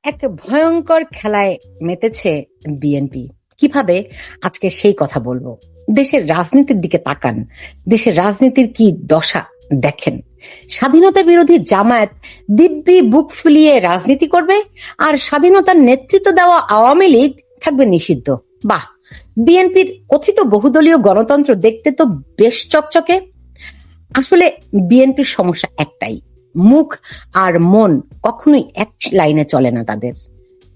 এক ভয়ঙ্কর খেলায় মেতেছে বিএনপি। কিভাবে, আজকে সেই কথা বলবো। দেশের রাজনীতির দিকে তাকান, দেশের রাজনীতির কি দশা দেখেন। স্বাধীনতা বিরোধী জামায়াত দিব্যি বুক ফুলিয়ে রাজনীতি করবে, আর স্বাধীনতার নেতৃত্ব দেওয়া আওয়ামী লীগ থাকবে নিষিদ্ধ। বাহ! বিএনপির কথিত বহুদলীয় গণতন্ত্র দেখতে তো বেশ চকচকে। আসলে বিএনপির সমস্যা একটাই, মুখ আর মন কখনোই এক লাইনে চলে না তাদের।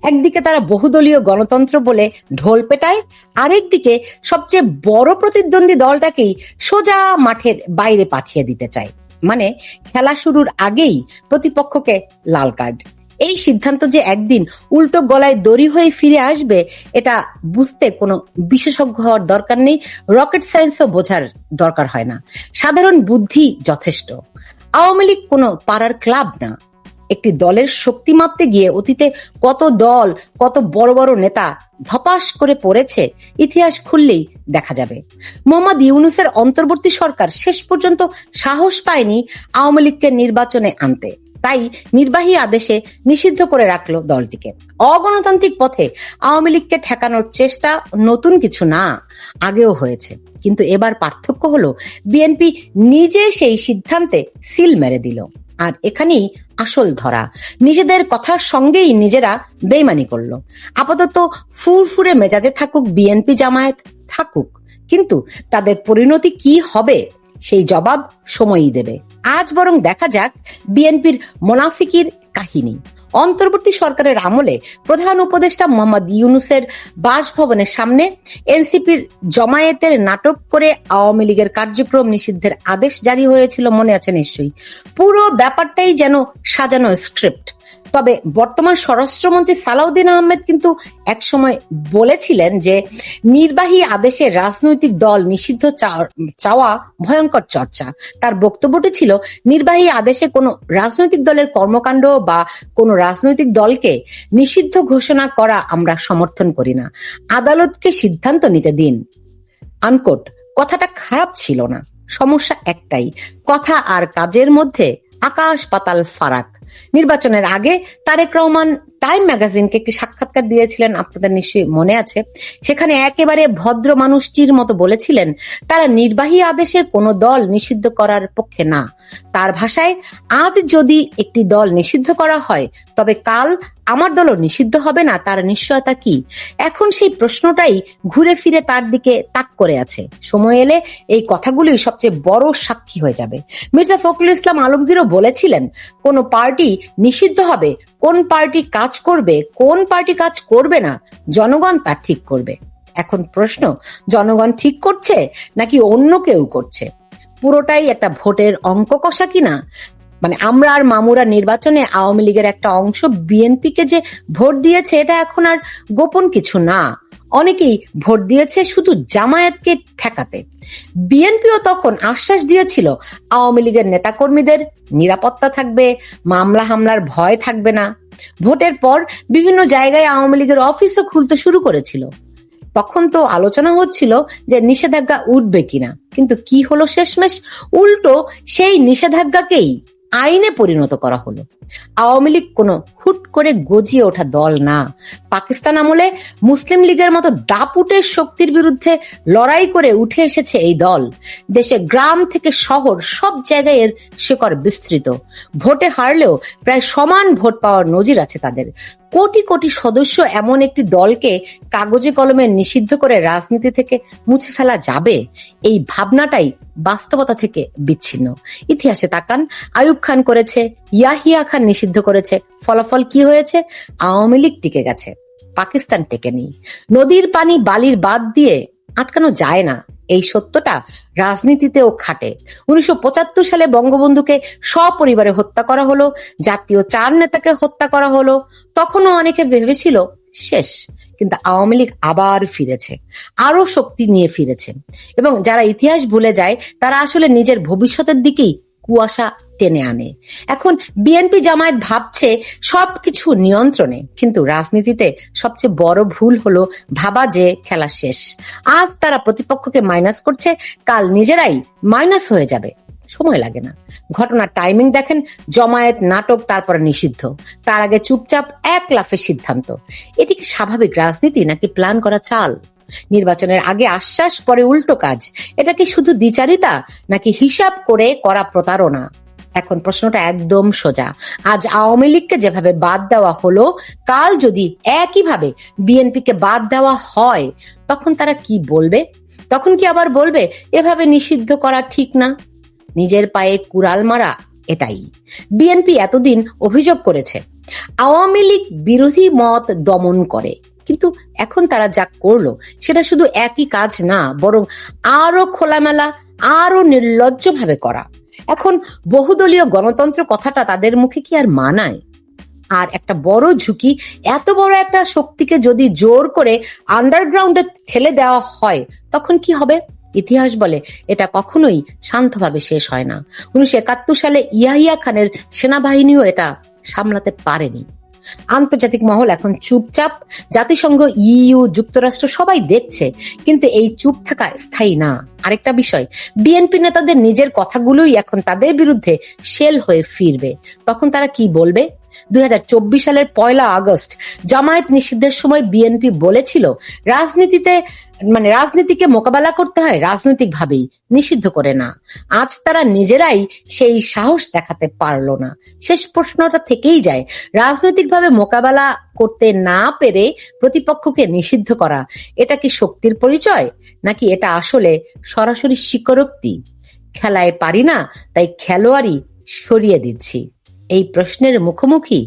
একদিকে তারা বহুদলীয় গণতন্ত্র বলে ঢোল পেটায়, আরেকদিকে সবচেয়ে বড় প্রতিদ্বন্দ্বী দলটাকেই সোজা মাঠের বাইরে পাঠিয়ে দিতে চায়। মানে খেলা শুরুর আগেই প্রতিপক্ষকে লাল কার্ড। এই সিদ্ধান্ত যে একদিন উল্টো গলায় দড়ি হয়ে ফিরে আসবে, এটা বুঝতে কোনো বিশেষজ্ঞ হওয়ার দরকার নেই, রকেট সায়েন্সও বোঝার দরকার হয় না, সাধারণ বুদ্ধি যথেষ্ট। আওয়ামী লীগ কোনো পাড়ার ক্লাব না। একটি দলের শক্তি মাপতে গিয়ে অতীতে কত দল, কত বড় বড় নেতা ধপাস করে পড়েছে, ইতিহাস খুললেই দেখা যাবে। মোহাম্মদ ইউনূসের অন্তর্বর্তী সরকার শেষ পর্যন্ত সাহস পায়নি আওয়ামী লীগকে নির্বাচনে আনতে, তাই নির্বাহী আদেশে নিষিদ্ধ করে রাখলো দলটিকে। অগণতান্ত্রিক পথে আওয়ামী লীগকে ঠেকানোর চেষ্টা নতুন কিছু না, আগেও হয়েছে। কিন্তু এবার পার্থক্য হলো বিএনপি নিজে সেই সিদ্ধান্তে সিল মেরে দিল। আর এখানেই আসল ধরা, নিজেদের কথার সঙ্গেই নিজেরা বেইমানি করলো। আপাতত ফুরফুরে মেজাজে থাকুক বিএনপি জামায়াত, থাকুক, কিন্তু তাদের পরিণতি কি হবে সেই জবাব সময়ই দেবে। আজ বরং দেখা যাক বিএনপির মোনাফিকির কাহিনী। অন্তর্বর্তী সরকারের আমলে প্রধান উপদেষ্টা মোহাম্মদ ইউনূসের বাসভবনের সামনে এনসিপির জমায়েতের নাটক করে আওয়ামী লীগের কার্যক্রম নিষিদ্ধের আদেশ জারি হয়েছিল, মনে আছে নিশ্চয়ই। পুরো ব্যাপারটাই যেন সাজানো স্ক্রিপ্ট। তবে বর্তমান স্বরাষ্ট্রমন্ত্রী সালাউদ্দিন আহমেদ কিন্তু একসময় বলেছিলেন যে নির্বাহী আদেশে রাজনৈতিক দল নিষিদ্ধ চাওয়া ভয়ঙ্কর চর্চা। তার বক্তব্যটি ছিল, নির্বাহী আদেশে কোনো রাজনৈতিক দলের কর্মকাণ্ড বা কোনো রাজনৈতিক দলকে নিষিদ্ধ ঘোষণা করা আমরা সমর্থন করি না, আদালতকে সিদ্ধান্ত নিতে দিন। আনকোট। কথাটা খারাপ ছিল না, সমস্যা একটাই, কথা আর কাজের মধ্যে আকাশ পাতাল ফারাক। নির্বাচনের আগে তারেক রহমান টাইম ম্যাগাজিনকে একটি সাক্ষাৎকার দিয়েছিলেন, আপনাদের নিশ্চয়ই মনে আছে। সেখানে একেবারে ভদ্র মানুষটির মতো বলেছিলেন তারা নির্বাহী আদেশে কোনো দল নিষিদ্ধ করার পক্ষে না। তার ভাষায়, আজ যদি একটি দল নিষিদ্ধ করা হয় তবে কাল আমার দলও নিষিদ্ধ হবে না, তার নিশ্চয়তা কি? এখন সেই প্রশ্নটাই ঘুরে ফিরে তার দিকে তাক করে আছে। সময় এলে এই কথাগুলোই সবচেয়ে বড় সাক্ষী হয়ে যাবে। মির্জা ফখরুল ইসলাম আলমগীরও বলেছিলেন, কোন পার্টি নিষিদ্ধ হবে, কোন পার্টি কাজ করবে, কোন পার্টি কাজ করবে না, জনগণ তা ঠিক করবে। এখন প্রশ্ন, জনগণ ঠিক করছে নাকি অন্য কেউ করছে? পুরোটাই একটা ভোটের অঙ্ক কষা কিনা। মানে আমরা আর মামুরা নির্বাচনে আওয়ামী লীগের একটা অংশ বিএনপিকে যে ভোট দিয়েছে, এটা এখন আর গোপন কিছু না। অনেকেই ভোট দিয়েছে শুধু জামায়াতকে ঠেকাতে। বিএনপিও তখন আশ্বাস দিয়েছিল আওয়ামী লীগের নেতাকর্মীদের নিরাপত্তা থাকবে, মামলা হামলার ভয় থাকবে না। ভোটের পর বিভিন্ন জায়গায় আওয়ামী লীগের অফিসও খুলতে শুরু করেছিল। তখন তো আলোচনা হচ্ছিল যে নিষেধাজ্ঞা উঠবে কিনা, কিন্তু কি হলো শেষমেশ? উল্টো সেই নিষেধাজ্ঞাকেই আইনে পরিণত করা হলো। আওয়ামী লীগ কোনো হুট করে গজিয়ে ওঠা দল না। পাকিস্তান আমলে মুসলিম লীগের মতো দাপুটের শক্তির বিরুদ্ধে লড়াই করে উঠে এসেছে এই দল। দেশে গ্রাম থেকে শহর সব জায়গায় এর শিকড় বিস্তৃত। ভোটে হারলেও প্রায় সমান ভোট পাওয়ার নজির আছে তাদের। কোটি কোটি সদস্য এমন একটি দলকে কাগজে কলমে নিষিদ্ধ করে রাজনীতি থেকে মুছে ফেলা যাবে, এই ভাবনাটাই বাস্তবতা থেকে বিচ্ছিন্ন। ইতিহাসে তাকান, আইয়ুব খান করেছে, ইয়াহিয়া খান নিষিদ্ধ করেছে, ফলাফল কি হয়েছে? আওয়ামী লীগ টিকে গেছে, পাকিস্তান টেকেনি। নদীর পানি বালির বাঁধ দিয়ে আটকানো যায় না, এই সত্যটা রাজনীতিতেও খাটে। 1975 সালে বঙ্গবন্ধুকে সপরিবারে হত্যা করা হলো, জাতীয় 4 নেতাকে হত্যা করা হলো। তখনও অনেকে ভেবেছিল শেষ, কিন্তু আওয়ামী লীগ আবার ফিরেছে, আরো শক্তি নিয়ে ফিরেছে। এবং যারা ইতিহাস ভুলে যায় তারা আসলে নিজের ভবিষ্যতের দিকেই কুয়াশা টেনে আনে। এখন বিএনপি জামায়াত ভাবছে সবকিছু নিয়ন্ত্রণে, কিন্তু রাজনীতিতে সবচেয়ে বড় ভুল হলো ভাবা যে খেলা শেষ। আজ তারা প্রতিপক্ষকে মাইনাস করছে, কাল নিজেরাই মাইনাস হয়ে যাবে। সময় লাগে না। ঘটনার টাইমিং দেখেন, জমায়েত, নাটক, তারপরে নিষিদ্ধ, তার আগে চুপচাপ এক লাফে সিদ্ধান্ত। এটি কি স্বাভাবিক রাজনীতি নাকি প্ল্যান করা চাল? নির্বাচনের আগে আশ্বাস, পরে উল্টো কাজ। এটা কি শুধু দ্বিচারিতা নাকি হিসাব করে করা প্রতারণা? এখন প্রশ্নটা একদম সোজা। আজ আওয়ামী লীগকে যেভাবে বাদ দেওয়া হলো, কাল যদি একইভাবে বিএনপিকে বাদ দেওয়া হয়, তখন তারা কি বলবে? তখন কি আবার বলবে এভাবে নিষিদ্ধ করা ঠিক না? নিজের পায়ে কুড়াল মারা এটাই। বিএনপি এতদিন অভিযোগ করেছে আওয়ামী লীগ বিরোধী মত দমন করে, কিন্তু এখন তারা যা করলো সেটা শুধু একই কাজ না, বরং আরো খোলামেলা, আরো নির্লজ্জভাবে করা। এখন বহুদলীয় গণতন্ত্র কথাটা তাদের মুখে কি আর মানায়? আর একটা বড় ঝুঁকি, এত বড় একটা শক্তিকে যদি জোর করে আন্ডারগ্রাউন্ডে ঠেলে দেওয়া হয়, তখন কি হবে? ইতিহাস বলে এটা কখনোই শান্তভাবে শেষ হয় না। 1971 সালে ইয়াহিয়া খানের সেনাবাহিনীও এটা সামলাতে পারেনি। আন্তর্জাতিক মহল এখন চুপচাপ, জাতিসংঘ, ইইউ, যুক্তরাষ্ট্র সবাই দেখছে, কিন্তু এই চুপ থাকা স্থায়ী না। আরেকটা বিষয়, বিএনপি নেতাদের নিজের কথাগুলোই এখন তাদের বিরুদ্ধে শেল হয়ে ফিরবে। তখন তারা কি বলবে? 2024 সালের 1 আগস্ট জামায়াত নিষিদ্ধের সময় বিএনপি বলেছিল রাজনীতিকে মোকাবেলা করতে হয় রাজনৈতিক ভাবেই, নিষিদ্ধ করে না। আজ তারা নিজেরাই সেই সাহস দেখাতে পারলো না। শেষ প্রশ্নটা থেকেই যায়, রাজনৈতিকভাবে মোকাবেলা করতে না পেরে প্রতিপক্ষকে নিষিদ্ধ করা, এটা কি শক্তির পরিচয় নাকি এটা আসলে সরাসরি স্বীকারোক্তি? খেলায় পারি না তাই খেলোয়াড়ই সরিয়ে দিচ্ছি, এই প্রশ্নের মুখোমুখি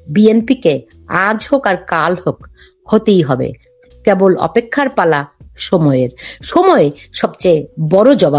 বিএনপিকে আজ হোক আর কাল হোক হতেই হবে। কেবল অপেক্ষার পালা সময়ের। সময় সবচেয়ে বড় জবাব